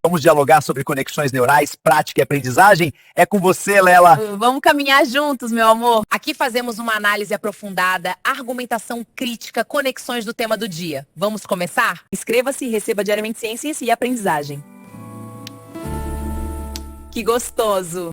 Vamos dialogar sobre conexões neurais, prática e aprendizagem? É com você, Lela. Vamos caminhar juntos, meu amor. Aqui fazemos uma análise aprofundada, argumentação crítica, conexões do tema do dia. Vamos começar? Inscreva-se e receba diariamente ciências e aprendizagem. Que gostoso!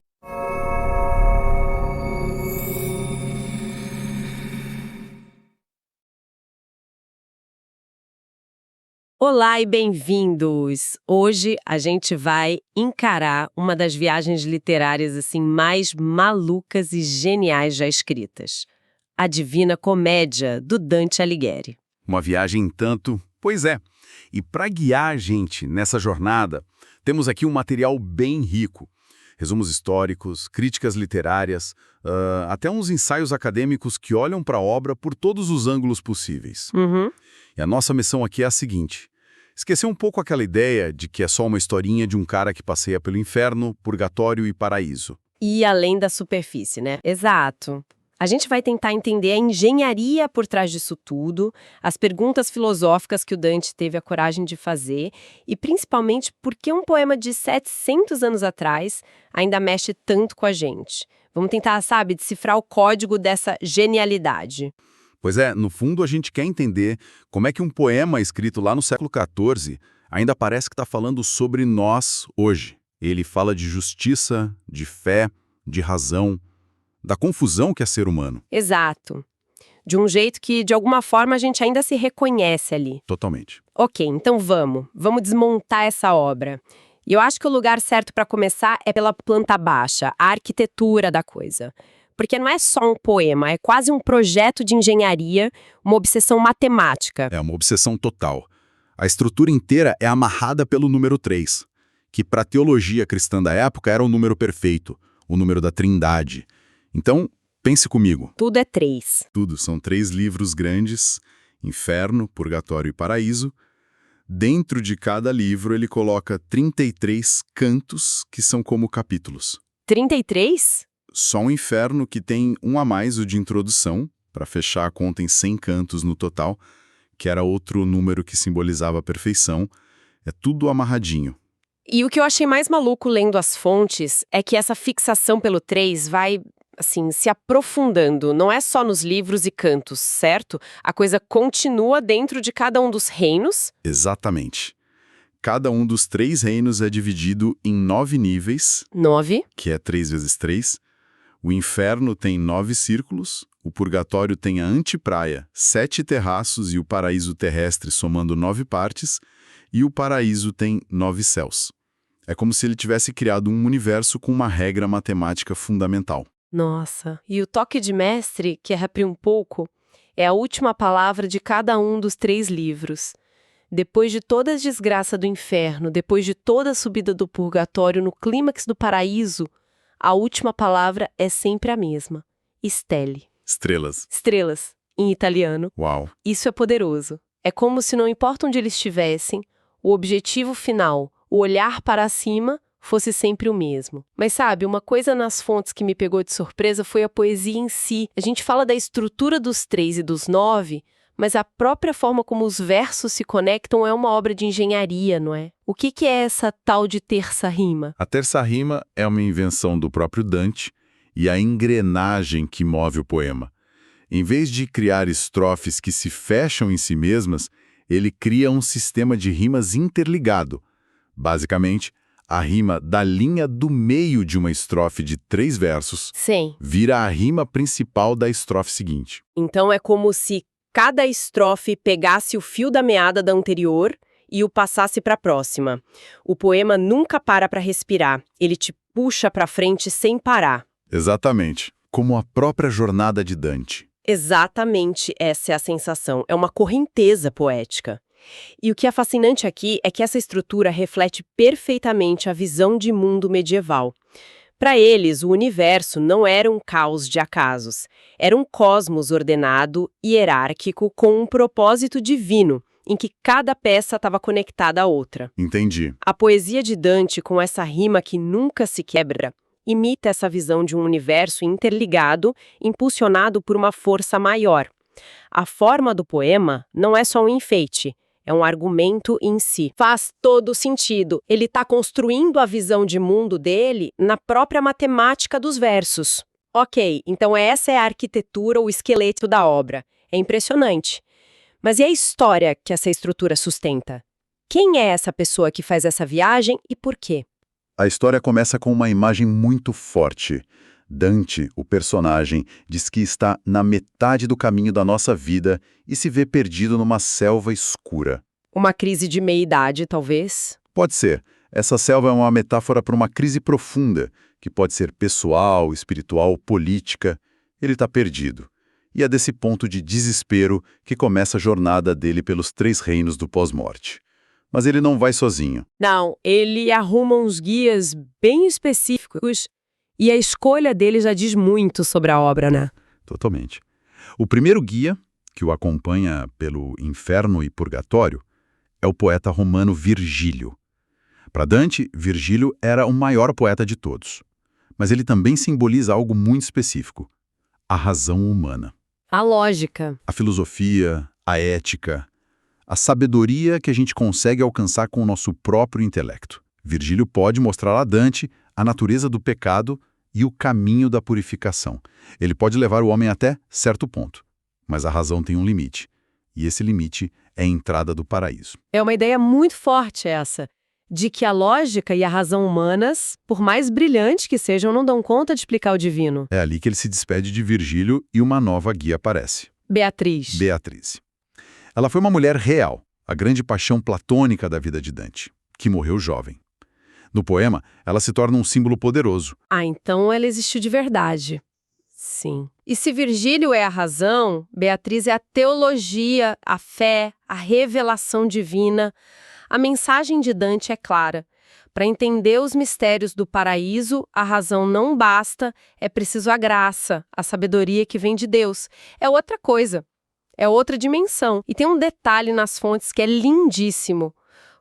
Olá e bem-vindos! Hoje a gente vai encarar uma das viagens literárias assim mais malucas e geniais já escritas. A Divina Comédia, do Dante Alighieri. Uma viagem tanto, pois é. E para guiar a gente nessa jornada, temos aqui um material bem rico. Resumos históricos, críticas literárias, até uns ensaios acadêmicos que olham para a obra por todos os ângulos possíveis. E a nossa missão aqui é a seguinte: esquecer um pouco aquela ideia de que é só uma historinha de um cara que passeia pelo inferno, purgatório e paraíso. E além da superfície, né? Exato. A gente vai tentar entender a engenharia por trás disso tudo, as perguntas filosóficas que o Dante teve a coragem de fazer e, principalmente, por que um poema de 700 anos atrás ainda mexe tanto com a gente. Vamos tentar, decifrar o código dessa genialidade. Pois é, no fundo a gente quer entender como é que um poema escrito lá no século XIV ainda parece que está falando sobre nós hoje. Ele fala de justiça, de fé, de razão, da confusão que é ser humano. Exato. De um jeito que, de alguma forma, a gente ainda se reconhece ali. Totalmente. Ok, então vamos desmontar essa obra. E eu acho que o lugar certo para começar é pela planta baixa, a arquitetura da coisa. Porque não é só um poema, é quase um projeto de engenharia, uma obsessão matemática. É uma obsessão total. A estrutura inteira é amarrada pelo número 3, que para a teologia cristã da época era o número perfeito, o número da Trindade. Então, pense comigo. Tudo é 3. Tudo, são 3 livros grandes, Inferno, Purgatório e Paraíso. Dentro de cada livro ele coloca 33 cantos, que são como capítulos. 33? Só o Inferno, que tem um a mais, o de introdução, para fechar a conta em 100 cantos no total, que era outro número que simbolizava a perfeição. É tudo amarradinho. E o que eu achei mais maluco lendo as fontes é que essa fixação pelo 3 vai, se aprofundando. Não é só nos livros e cantos, certo? A coisa continua dentro de cada um dos reinos. Exatamente. Cada um dos 3 reinos é dividido em 9 níveis. 9. Que é 3 vezes 3. O inferno tem 9 círculos, o purgatório tem a antepraia, 7 terraços e o paraíso terrestre somando 9 partes, e o paraíso tem 9 céus. É como se ele tivesse criado um universo com uma regra matemática fundamental. Nossa, e o toque de mestre, que é reabrir um pouco, é a última palavra de cada um dos 3 livros. Depois de toda a desgraça do inferno, depois de toda a subida do purgatório no clímax do paraíso, a última palavra é sempre a mesma. Stelle. Estrelas. Estrelas, em italiano. Uau. Isso é poderoso. É como se não importa onde eles estivessem, o objetivo final, o olhar para cima, fosse sempre o mesmo. Mas uma coisa nas fontes que me pegou de surpresa foi a poesia em si. A gente fala da estrutura dos 3 e dos 9, mas a própria forma como os versos se conectam é uma obra de engenharia, não é? O que é essa tal de terça rima? A terça rima é uma invenção do próprio Dante e a engrenagem que move o poema. Em vez de criar estrofes que se fecham em si mesmas, ele cria um sistema de rimas interligado. Basicamente, a rima da linha do meio de uma estrofe de 3 versos vira a rima principal da estrofe seguinte. Então é como se cada estrofe pegasse o fio da meada da anterior e o passasse para a próxima. O poema nunca para respirar, ele te puxa para frente sem parar. Exatamente, como a própria jornada de Dante. Exatamente essa é a sensação, é uma correnteza poética. E o que é fascinante aqui é que essa estrutura reflete perfeitamente a visão de mundo medieval. Para eles, o universo não era um caos de acasos, era um cosmos ordenado, hierárquico, com um propósito divino, em que cada peça estava conectada à outra. Entendi. A poesia de Dante, com essa rima que nunca se quebra, imita essa visão de um universo interligado, impulsionado por uma força maior. A forma do poema não é só um enfeite, É um argumento em si. Faz todo sentido. Ele está construindo a visão de mundo dele na própria matemática dos versos. Ok, então essa é a arquitetura, o esqueleto da obra. É impressionante. Mas e a história que essa estrutura sustenta? Quem é essa pessoa que faz essa viagem e por quê? A história começa com uma imagem muito forte. Dante, o personagem, diz que está na metade do caminho da nossa vida e se vê perdido numa selva escura. Uma crise de meia-idade, talvez? Pode ser. Essa selva é uma metáfora para uma crise profunda, que pode ser pessoal, espiritual, política. Ele está perdido. E é desse ponto de desespero que começa a jornada dele pelos 3 reinos do pós-morte. Mas ele não vai sozinho. Não, ele arruma uns guias bem específicos e a escolha dele já diz muito sobre a obra, né? Totalmente. O primeiro guia, que o acompanha pelo inferno e purgatório, é o poeta romano Virgílio. Para Dante, Virgílio era o maior poeta de todos. Mas ele também simboliza algo muito específico: a razão humana. A lógica. A filosofia, a ética, a sabedoria que a gente consegue alcançar com o nosso próprio intelecto. Virgílio pode mostrar a Dante a natureza do pecado e o caminho da purificação. Ele pode levar o homem até certo ponto, mas a razão tem um limite. E esse limite é a entrada do paraíso. É uma ideia muito forte essa, de que a lógica e a razão humanas, por mais brilhantes que sejam, não dão conta de explicar o divino. É ali que ele se despede de Virgílio e uma nova guia aparece. Beatriz. Beatriz. Ela foi uma mulher real, a grande paixão platônica da vida de Dante, que morreu jovem. No poema, ela se torna um símbolo poderoso. Ah, então ela existiu de verdade. Sim. E se Virgílio é a razão, Beatriz é a teologia, a fé, a revelação divina. A mensagem de Dante é clara. Para entender os mistérios do paraíso, a razão não basta, é preciso a graça, a sabedoria que vem de Deus. É outra coisa, é outra dimensão. E tem um detalhe nas fontes que é lindíssimo.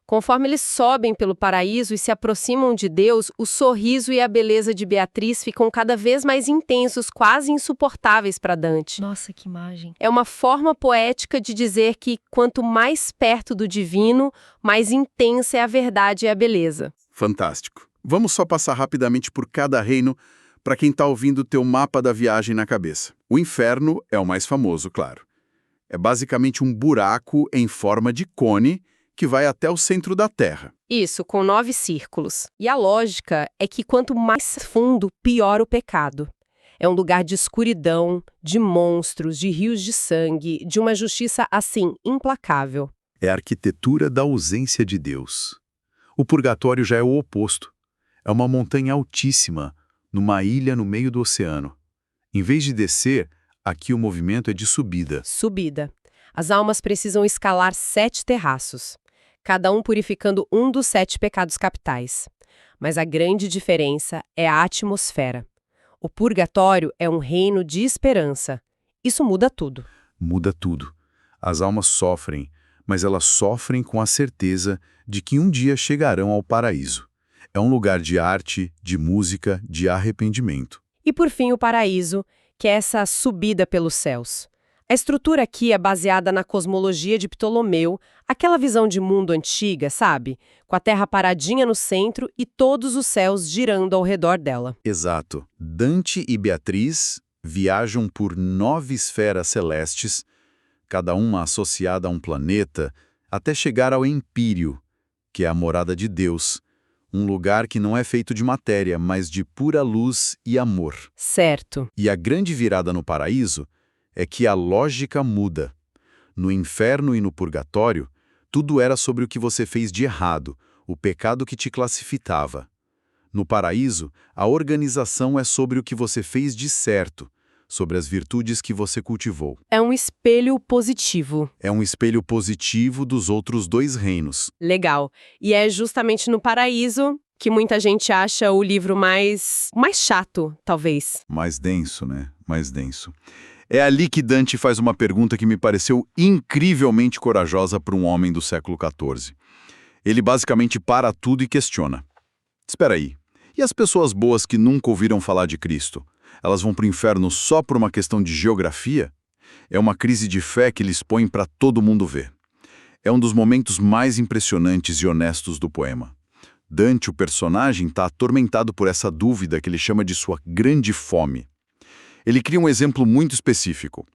Conforme eles sobem pelo paraíso e se aproximam de Deus, o sorriso e a beleza de Beatriz ficam cada vez mais intensos, quase insuportáveis para Dante. Nossa, que imagem. É uma forma poética de dizer que quanto mais perto do divino, mais intensa é a verdade e a beleza. Fantástico. Vamos só passar rapidamente por cada reino para quem está ouvindo ter o mapa da viagem na cabeça. O inferno é o mais famoso, claro. É basicamente um buraco em forma de cone que vai até o centro da Terra. Isso, com 9 círculos. E a lógica é que quanto mais fundo, pior o pecado. É um lugar de escuridão, de monstros, de rios de sangue, de uma justiça, assim, implacável. É a arquitetura da ausência de Deus. O purgatório já é o oposto. É uma montanha altíssima, numa ilha no meio do oceano. Em vez de descer, aqui o movimento é de subida. Subida. As almas precisam escalar 7 terraços, cada um purificando um dos 7 pecados capitais. Mas a grande diferença é a atmosfera. O purgatório é um reino de esperança. Isso muda tudo. Muda tudo. As almas sofrem, mas elas sofrem com a certeza de que um dia chegarão ao paraíso. É um lugar de arte, de música, de arrependimento. E por fim o paraíso, que é essa subida pelos céus. A estrutura aqui é baseada na cosmologia de Ptolomeu, aquela visão de mundo antiga, sabe? Com a Terra paradinha no centro e todos os céus girando ao redor dela. Exato. Dante e Beatriz viajam por 9 esferas celestes, cada uma associada a um planeta, até chegar ao Empírio, que é a morada de Deus, um lugar que não é feito de matéria, mas de pura luz e amor. Certo. E a grande virada no paraíso é que a lógica muda. No inferno e no purgatório, tudo era sobre o que você fez de errado, o pecado que te classificava. No paraíso, a organização é sobre o que você fez de certo, sobre as virtudes que você cultivou. É um espelho positivo. É um espelho positivo dos outros 2 reinos. Legal. E é justamente no paraíso que muita gente acha o livro mais chato, talvez. Mais denso, né? Mais denso. É ali que Dante faz uma pergunta que me pareceu incrivelmente corajosa para um homem do século XIV. Ele basicamente para tudo e questiona. Espera aí, e as pessoas boas que nunca ouviram falar de Cristo? Elas vão para o inferno só por uma questão de geografia? É uma crise de fé que eles põem para todo mundo ver. É um dos momentos mais impressionantes e honestos do poema. Dante, o personagem, está atormentado por essa dúvida que ele chama de sua grande fome. Ele cria um exemplo muito específico.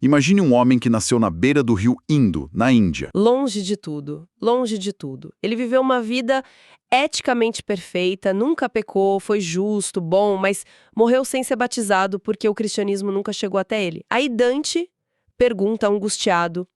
Imagine um homem que nasceu na beira do rio Indo, na Índia. Longe de tudo, longe de tudo. Ele viveu uma vida eticamente perfeita, nunca pecou, foi justo, bom, mas morreu sem ser batizado porque o cristianismo nunca chegou até ele. Aí Dante pergunta angustiado: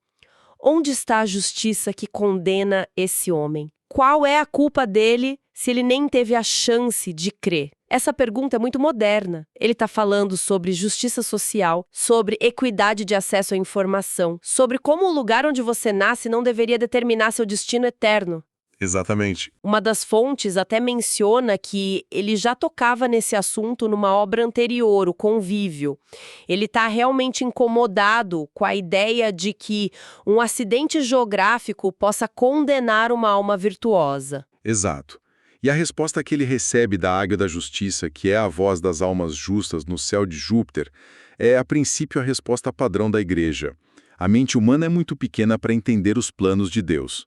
onde está a justiça que condena esse homem? Qual é a culpa dele se ele nem teve a chance de crer? Essa pergunta é muito moderna. Ele está falando sobre justiça social, sobre equidade de acesso à informação, sobre como o lugar onde você nasce não deveria determinar seu destino eterno. Exatamente. Uma das fontes até menciona que ele já tocava nesse assunto numa obra anterior, O Convívio. Ele está realmente incomodado com a ideia de que um acidente geográfico possa condenar uma alma virtuosa. Exato. E a resposta que ele recebe da Águia da Justiça, que é a voz das almas justas no céu de Júpiter, é, a princípio, a resposta padrão da Igreja. A mente humana é muito pequena para entender os planos de Deus.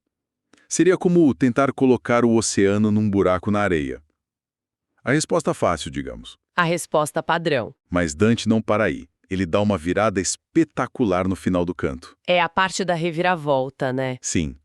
Seria como tentar colocar o oceano num buraco na areia. A resposta fácil, digamos. A resposta padrão. Mas Dante não para aí. Ele dá uma virada espetacular no final do canto. É a parte da reviravolta, né? Sim.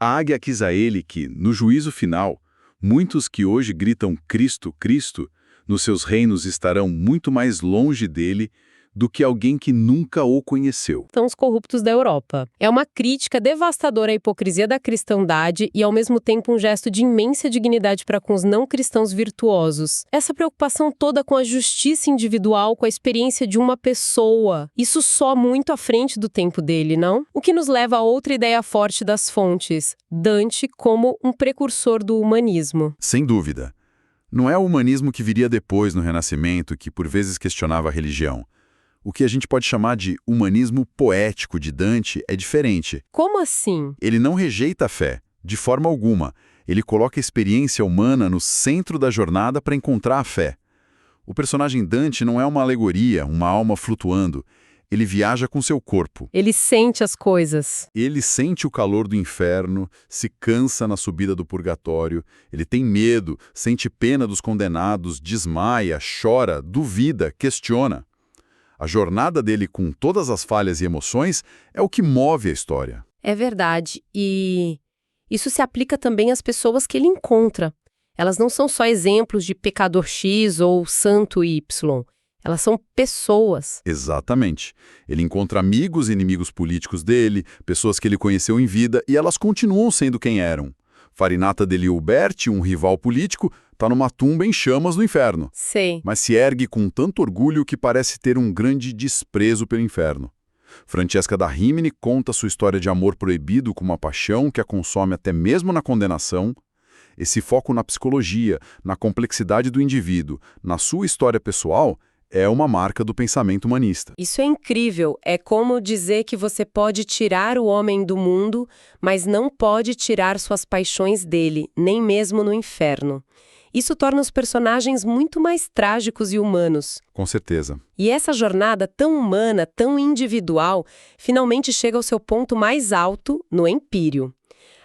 A águia quis a ele que, no juízo final, muitos que hoje gritam Cristo, Cristo, nos seus reinos estarão muito mais longe dele do que alguém que nunca o conheceu. São os corruptos da Europa. É uma crítica devastadora à hipocrisia da cristandade e, ao mesmo tempo, um gesto de imensa dignidade para com os não-cristãos virtuosos. Essa preocupação toda com a justiça individual, com a experiência de uma pessoa. Isso só muito à frente do tempo dele, não? O que nos leva a outra ideia forte das fontes, Dante como um precursor do humanismo. Sem dúvida. Não é o humanismo que viria depois no Renascimento, que por vezes questionava a religião. O que a gente pode chamar de humanismo poético de Dante é diferente. Como assim? Ele não rejeita a fé, de forma alguma. Ele coloca a experiência humana no centro da jornada para encontrar a fé. O personagem Dante não é uma alegoria, uma alma flutuando. Ele viaja com seu corpo. Ele sente as coisas. Ele sente o calor do inferno, se cansa na subida do purgatório, ele tem medo, sente pena dos condenados, desmaia, chora, duvida, questiona. A jornada dele com todas as falhas e emoções é o que move a história. É verdade. E isso se aplica também às pessoas que ele encontra. Elas não são só exemplos de pecador X ou santo Y. Elas são pessoas. Exatamente. Ele encontra amigos e inimigos políticos dele, pessoas que ele conheceu em vida, e elas continuam sendo quem eram. Farinata de Liuberti, um rival político, está numa tumba em chamas no inferno. Sei. Mas se ergue com tanto orgulho que parece ter um grande desprezo pelo inferno. Francesca da Rimini conta sua história de amor proibido com uma paixão que a consome até mesmo na condenação. Esse foco na psicologia, na complexidade do indivíduo, na sua história pessoal, é uma marca do pensamento humanista. Isso é incrível. É como dizer que você pode tirar o homem do mundo, mas não pode tirar suas paixões dele, nem mesmo no inferno. Isso torna os personagens muito mais trágicos e humanos. Com certeza. E essa jornada tão humana, tão individual, finalmente chega ao seu ponto mais alto no Empírio.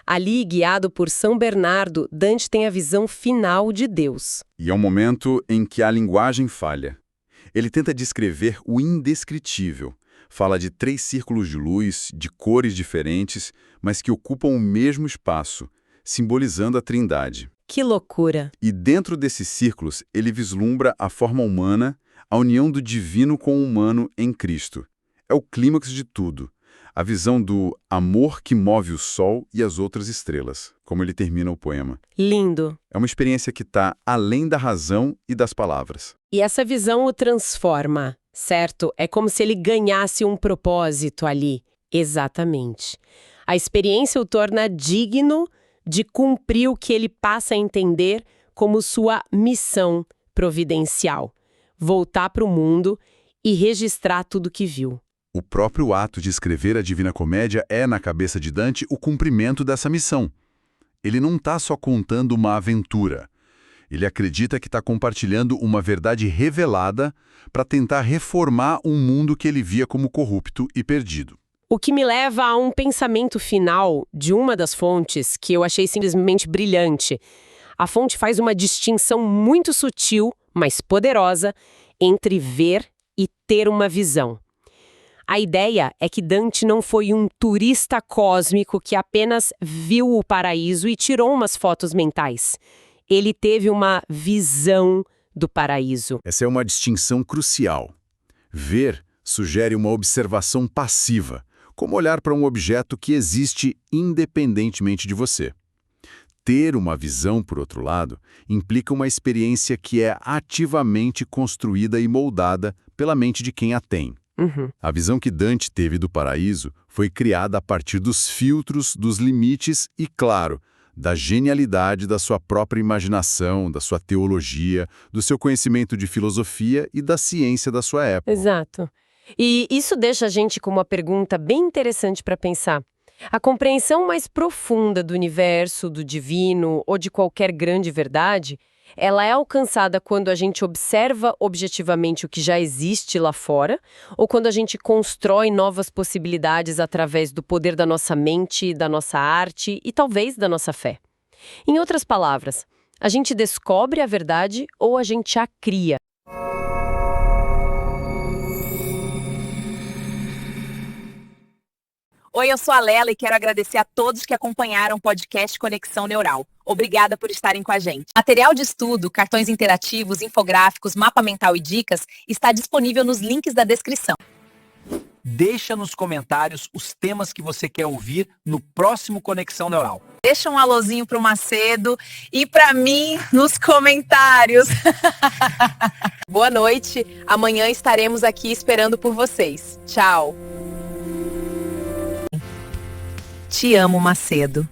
Ali, guiado por São Bernardo, Dante tem a visão final de Deus. E é um momento em que a linguagem falha. Ele tenta descrever o indescritível. Fala de 3 círculos de luz, de cores diferentes, mas que ocupam o mesmo espaço, simbolizando a Trindade. Que loucura! E dentro desses círculos, ele vislumbra a forma humana, a união do divino com o humano em Cristo. É o clímax de tudo. A visão do amor que move o sol e as outras estrelas, como ele termina o poema. Lindo! É uma experiência que está além da razão e das palavras. E essa visão o transforma, certo? É como se ele ganhasse um propósito ali. Exatamente. A experiência o torna digno de cumprir o que ele passa a entender como sua missão providencial. Voltar para o mundo e registrar tudo que viu. O próprio ato de escrever a Divina Comédia é, na cabeça de Dante, o cumprimento dessa missão. Ele não está só contando uma aventura. Ele acredita que está compartilhando uma verdade revelada para tentar reformar um mundo que ele via como corrupto e perdido. O que me leva a um pensamento final de uma das fontes que eu achei simplesmente brilhante. A fonte faz uma distinção muito sutil, mas poderosa, entre ver e ter uma visão. A ideia é que Dante não foi um turista cósmico que apenas viu o paraíso e tirou umas fotos mentais. Ele teve uma visão do paraíso. Essa é uma distinção crucial. Ver sugere uma observação passiva, como olhar para um objeto que existe independentemente de você. Ter uma visão, por outro lado, implica uma experiência que é ativamente construída e moldada pela mente de quem a tem. A visão que Dante teve do paraíso foi criada a partir dos filtros, dos limites e, claro, da genialidade da sua própria imaginação, da sua teologia, do seu conhecimento de filosofia e da ciência da sua época. Exato. E isso deixa a gente com uma pergunta bem interessante para pensar. A compreensão mais profunda do universo, do divino ou de qualquer grande verdade, ela é alcançada quando a gente observa objetivamente o que já existe lá fora ou quando a gente constrói novas possibilidades através do poder da nossa mente, da nossa arte e talvez da nossa fé. Em outras palavras, a gente descobre a verdade ou a gente a cria. Oi, eu sou a Lela e quero agradecer a todos que acompanharam o podcast Conexão Neural. Obrigada por estarem com a gente. Material de estudo, cartões interativos, infográficos, mapa mental e dicas está disponível nos links da descrição. Deixa nos comentários os temas que você quer ouvir no próximo Conexão Neural. Deixa um alôzinho pro Macedo e para mim nos comentários. Boa noite. Amanhã estaremos aqui esperando por vocês. Tchau. Te amo, Macedo.